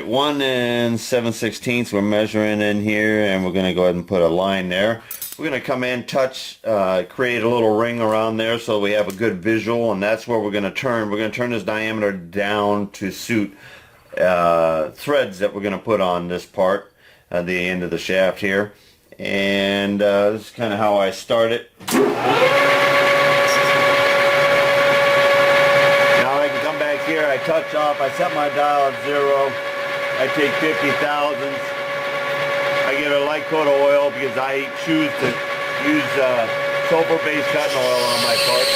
Alright, 1 7/16 we're measuring in here, and we're going to go ahead and put a line there. We're going to come in, touch, create a little ring around there so we have a good visual, and that's where we're going to turn. We're going to turn this diameter down to suit threads that we're going to put on this part at the end of the shaft here. And this is kind of how I start it. Here I touch off, I set my dial at 0, I take 50 thousandths, I get a light coat of oil because I choose to use sulfur-based cutting oil on my part.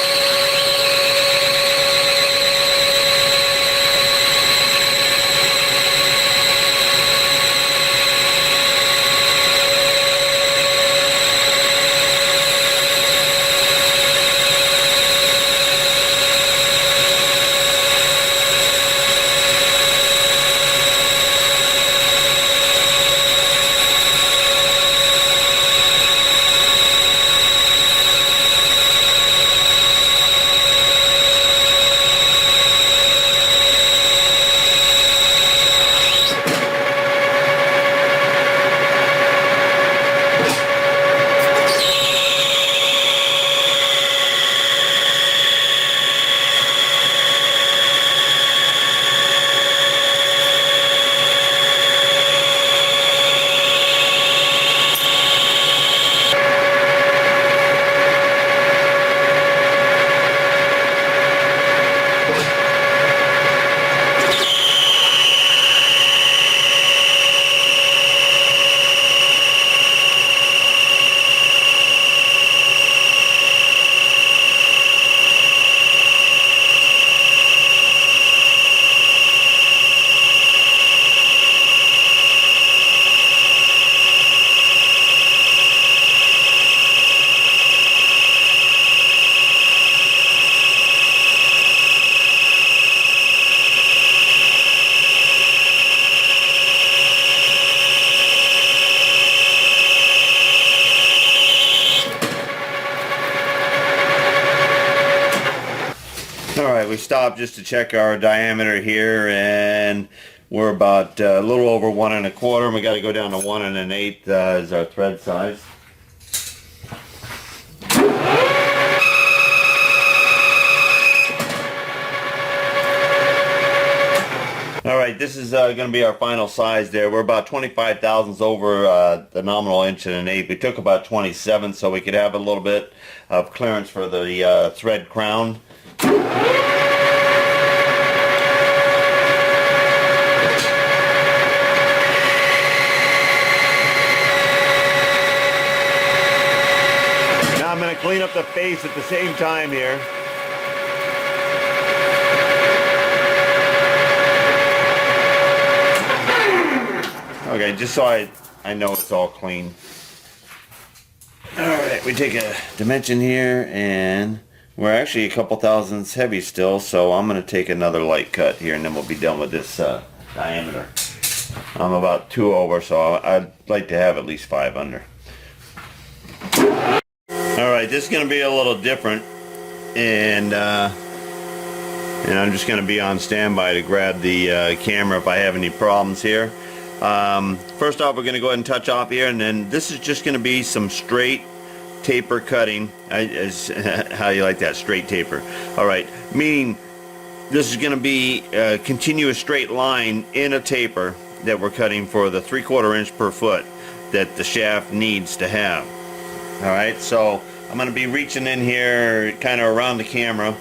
Alright, we stopped just to check our diameter here, and we're about a little over 1 1/4, and we got to go down to 1 1/8 as our thread size. Alright, this is going to be our final size there. We're about 25 thousandths over the nominal 1 1/8. We took about 27 so we could have a little bit of clearance for the thread crown. Now I'm going to clean up the face at the same time here. Okay, just so I know it's all clean. Alright, we take a dimension here, and we're actually a couple thousandths heavy still, so I'm going to take another light cut here, and then we'll be done with this diameter. I'm about 2 over, so I'd like to have at least 5 under. Alright, this is going to be a little different, and I'm just going to be on standby to grab the camera if I have any problems here. First off, we're going to go ahead and touch off here, and then this is just going to be some straight taper cutting. How you like that, straight taper? Alright, meaning this is going to be a continuous straight line in a taper that we're cutting for the 3/4 inch per foot that the shaft needs to have. Alright, so I'm going to be reaching in here kind of around the camera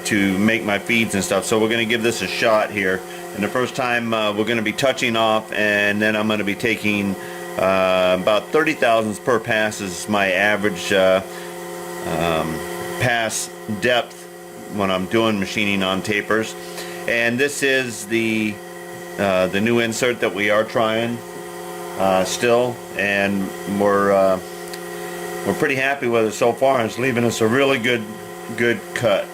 to make my feeds and stuff, so we're going to give this a shot here. And the first time we're going to be touching off, and then I'm going to be taking about 30 thousandths per pass is my average pass depth when I'm doing machining on tapers. And this is the new insert that we are trying still, and we're pretty happy with it so far. It's leaving us a really good cut.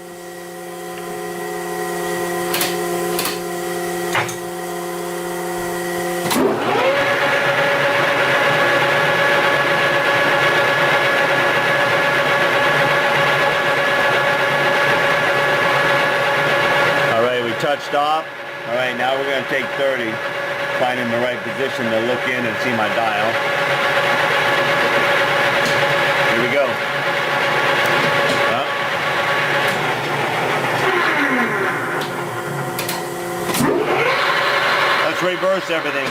Touched off. All right, now we're going to take 30. finding the right position to look in and see my dial. Here we go. Let's reverse everything.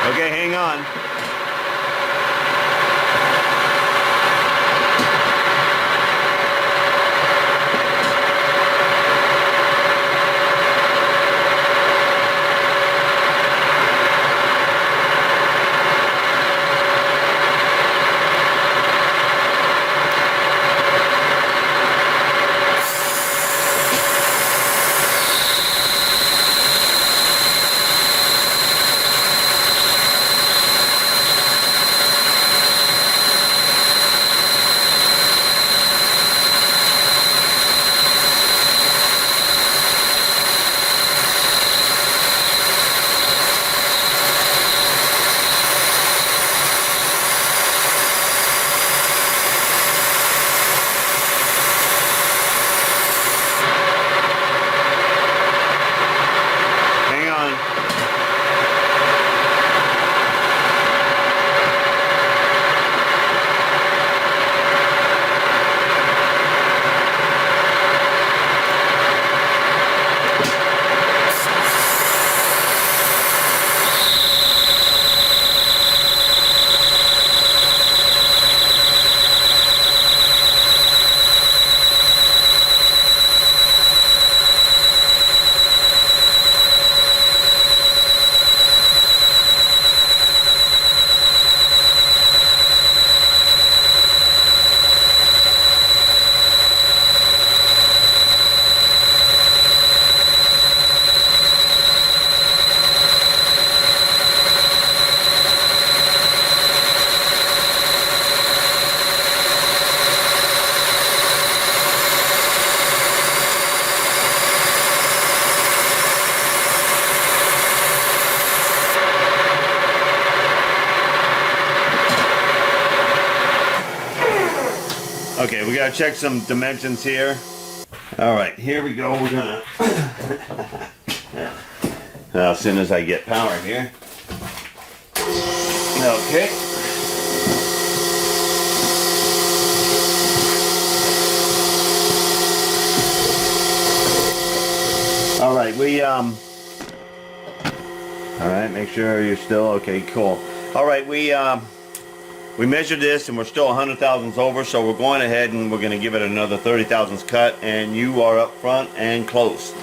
Okay, hang on. Okay, we gotta check some dimensions here. All right, here we go. We're gonna, as soon as I get power here. Okay. All right, all right, make sure you're still, okay, cool. All right, we measured this and we're still 100 thousandths over, so we're going ahead and we're going to give it another 30 thousandths cut, and you are up front and close.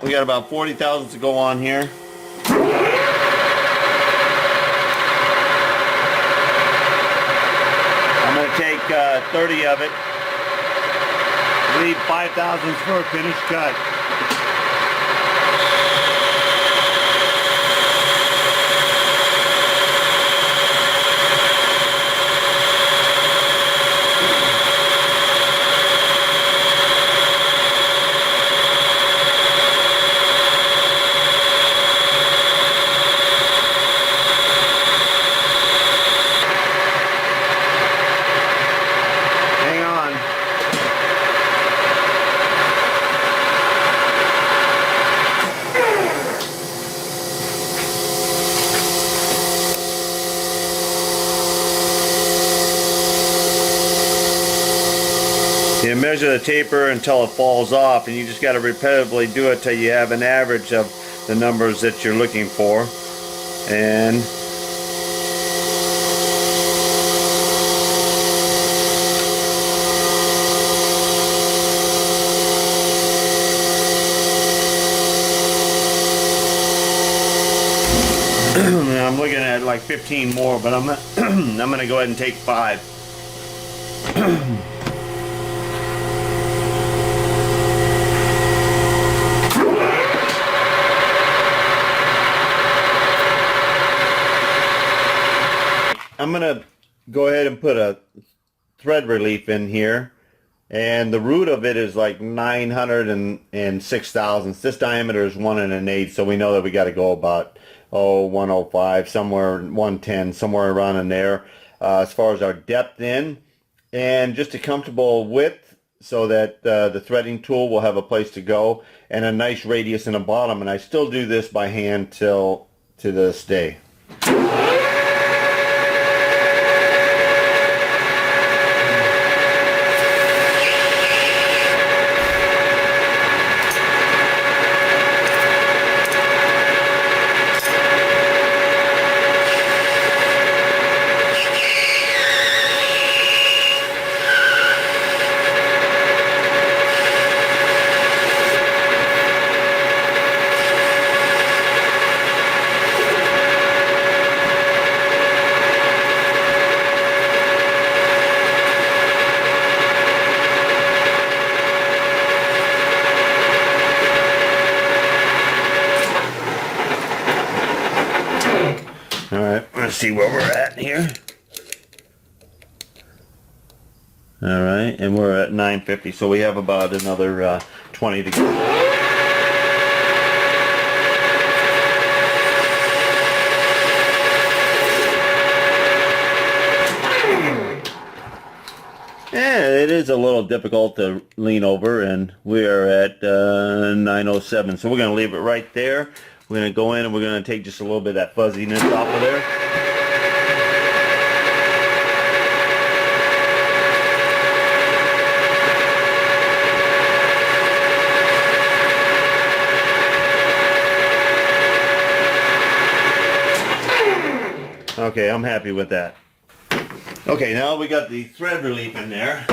We got about 40 thousandths to go on here. I'm going to take 30 of it. Leave 5 thousandths for a finished cut. measure the taper until it falls off, and you just got to repetitively do it till you have an average of the numbers that you're looking for. And I'm looking at like 15 more, but I'm going to go ahead and take 5. I'm going to go ahead and put a thread relief in here, and the root of it is like 906 thousandths. This diameter is 1 1/8, so we know that we got to go about 105, somewhere 110, somewhere around in there, as far as our depth in, and just a comfortable width so that the threading tool will have a place to go, and a nice radius in the bottom. And I still do this by hand to this day. Alright, let's see where we're at here. Alright, and we're at 950, so we have about another 20 to go. Yeah, it is a little difficult to lean over, and we are at 907, so we're going to leave it right there. We're going to go in and we're going to take just a little bit of that fuzziness off of there. Okay, I'm happy with that. Okay, now we got the thread relief in there.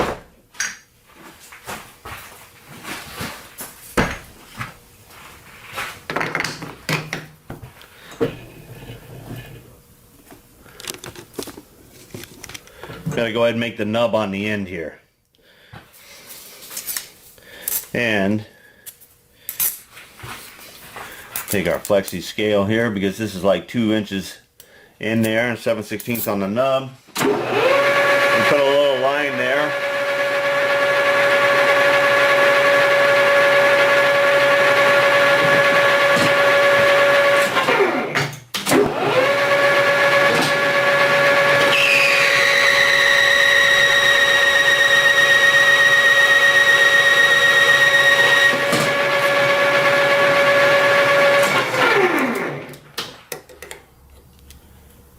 Gotta go ahead and make the nub on the end here. And take our flexi scale here, because this is like 2 inches in there and 7/16 on the nub. And put a little line there.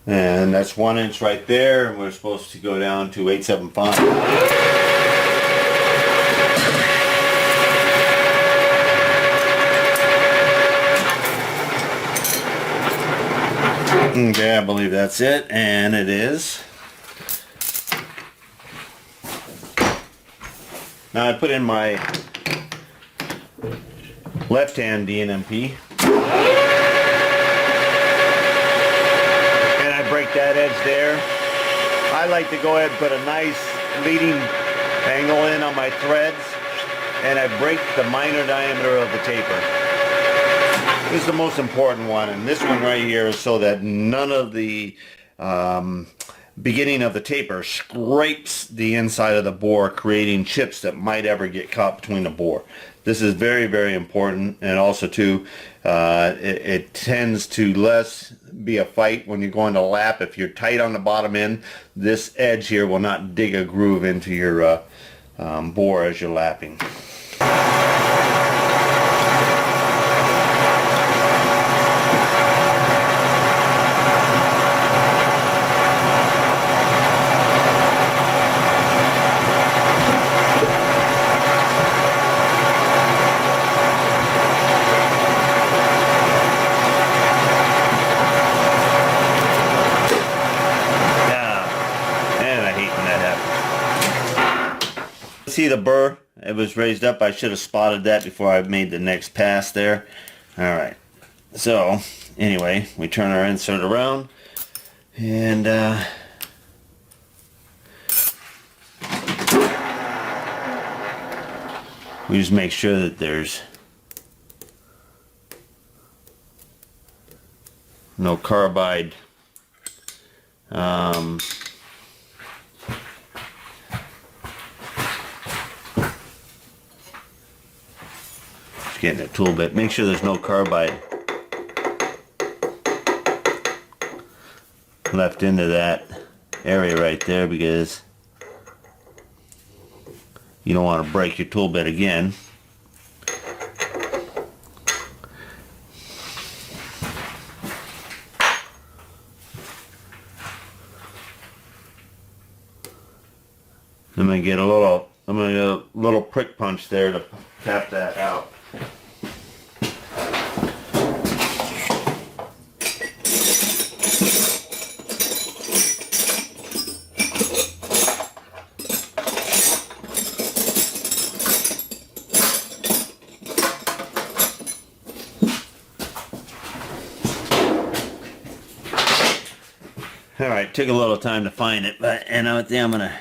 And that's 1 inch right there, and we're supposed to go down to 875. Okay, I believe that's it, and it is. Now I put in my left hand DNMP. Break that edge there. I like to go ahead and put a nice leading angle in on my threads, and I break the minor diameter of the taper. This is the most important one, and this one right here is so that none of the beginning of the taper scrapes the inside of the bore, creating chips that might ever get caught between the bore. This is very, very important, and also too, it tends to less be a fight when you're going to lap. If you're tight on the bottom end, this edge here will not dig a groove into your bore as you're lapping. see the burr. It was raised up. I should have spotted that before I made the next pass there. Alright. So, anyway, we turn our insert around. And, we just make sure that there's no carbide just getting a tool bit. Make sure there's no carbide left into that area right there, because you don't want to break your tool bit again. I'm gonna get a little prick punch there to tap that out. Alright, took a little time to find it, but and I think I'm gonna,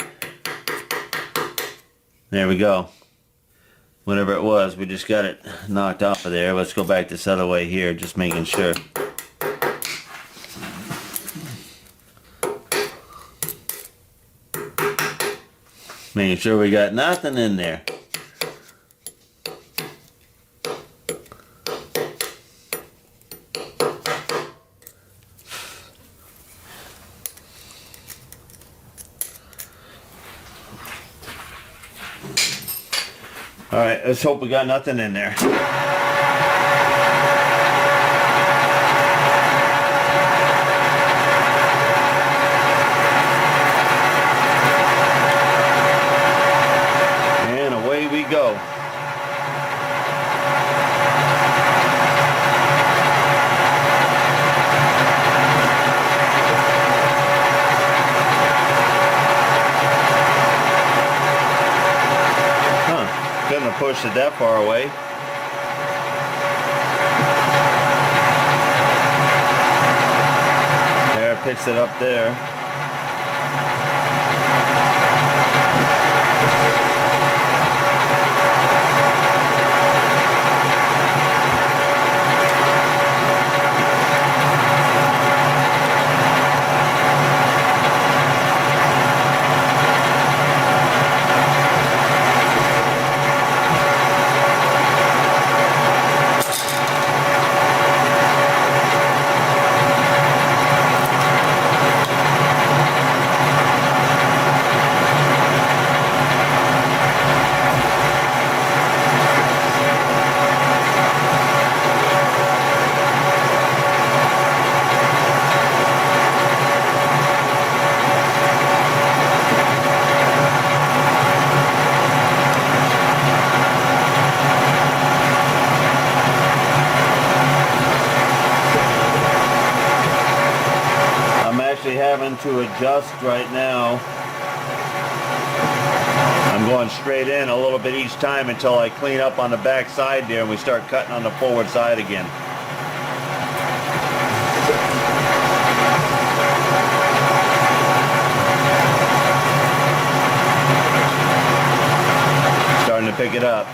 there we go. Whatever it was, we just got it knocked off of there. Let's go back this other way here, just making sure. Making sure we got nothing in there. Alright, let's hope we got nothing in there. And away we go. Couldn't have pushed it that far away. There, it picks it up there. Having to adjust right now. I'm going straight in a little bit each time until I clean up on the back side there and we start cutting on the forward side again. Starting to pick it up.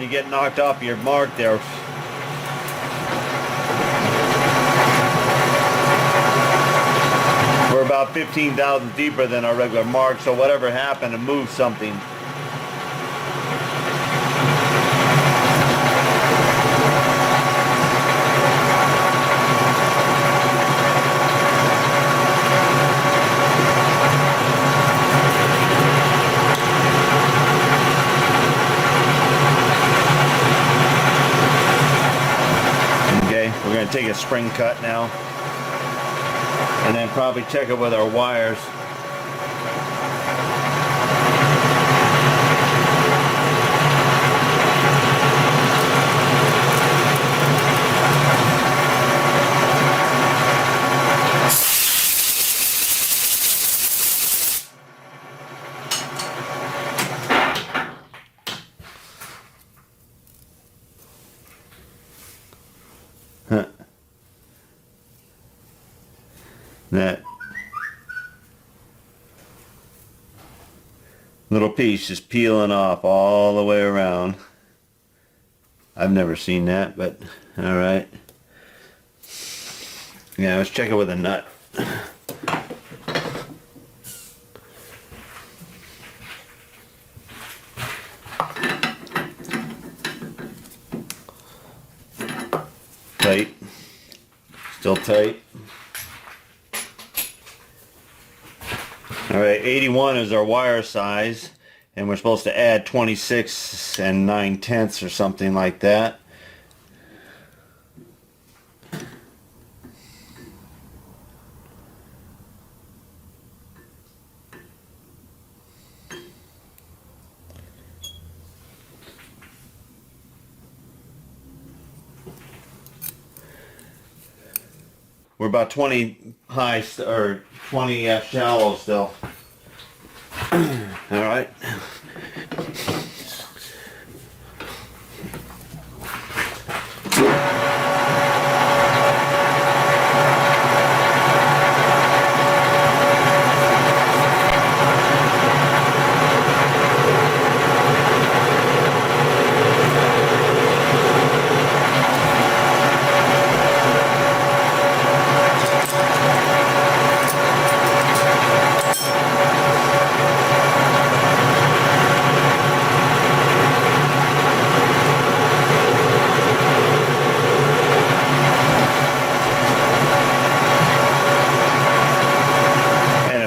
you get knocked off your mark there. We're about 15 thousandths deeper than our regular mark, so whatever happened to move something. Okay, we're going to take a spring cut now, and then probably check it with our wires. That little piece is peeling off all the way around. I've never seen that, but alright. Yeah, let's check it with a nut. Tight. Still tight. Alright, 81 is our wire size, and we're supposed to add 26 and 9/10 or something like that. We're about 20 high, or 20 shallow still. All right.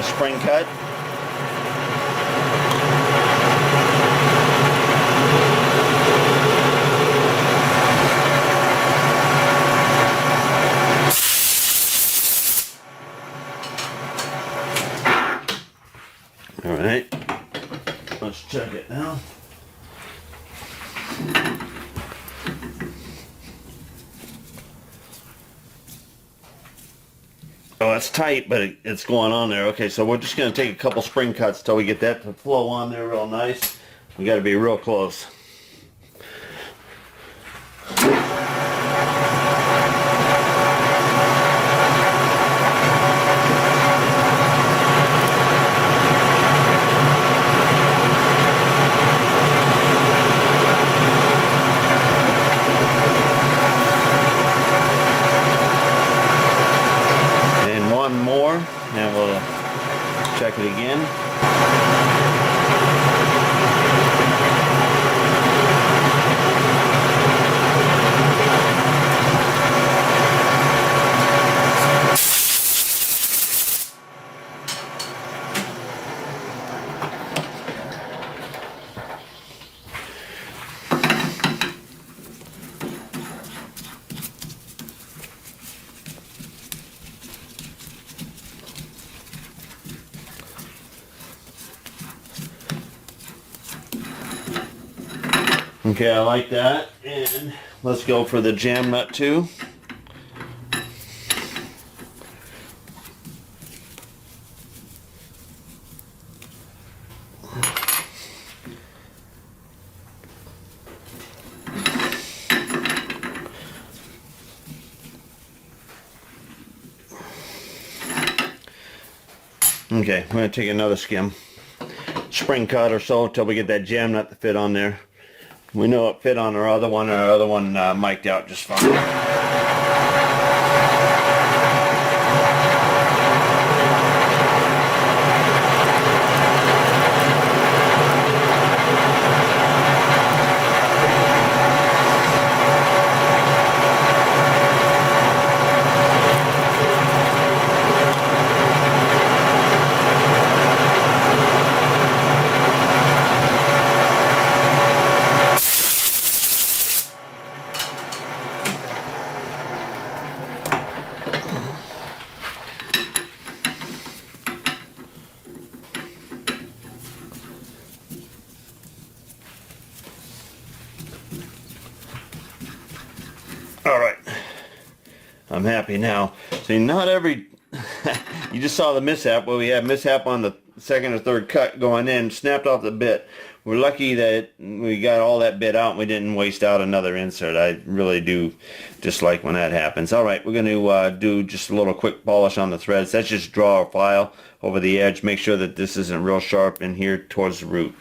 Spring cut. All right, let's check it now. Oh, it's tight, but it's going on there. Okay, so we're just going to take a couple spring cuts till we get that to flow on there real nice. We got to be real close. More, and we'll check it again. Okay, I like that, and let's go for the jam nut too. Okay, I'm going to take another skim. Spring cut or so until we get that jam nut to fit on there. We know it fit on our other one. Our other one mic'd out just fine. Alright, I'm happy now. See, not every, you just saw the mishap, well, we had mishap on the second or third cut going in, snapped off the bit. We're lucky that we got all that bit out and we didn't waste out another insert. I really do dislike when that happens. Alright, we're going to do just a little quick polish on the threads. Let's just draw a file over the edge, make sure that this isn't real sharp in here towards the root.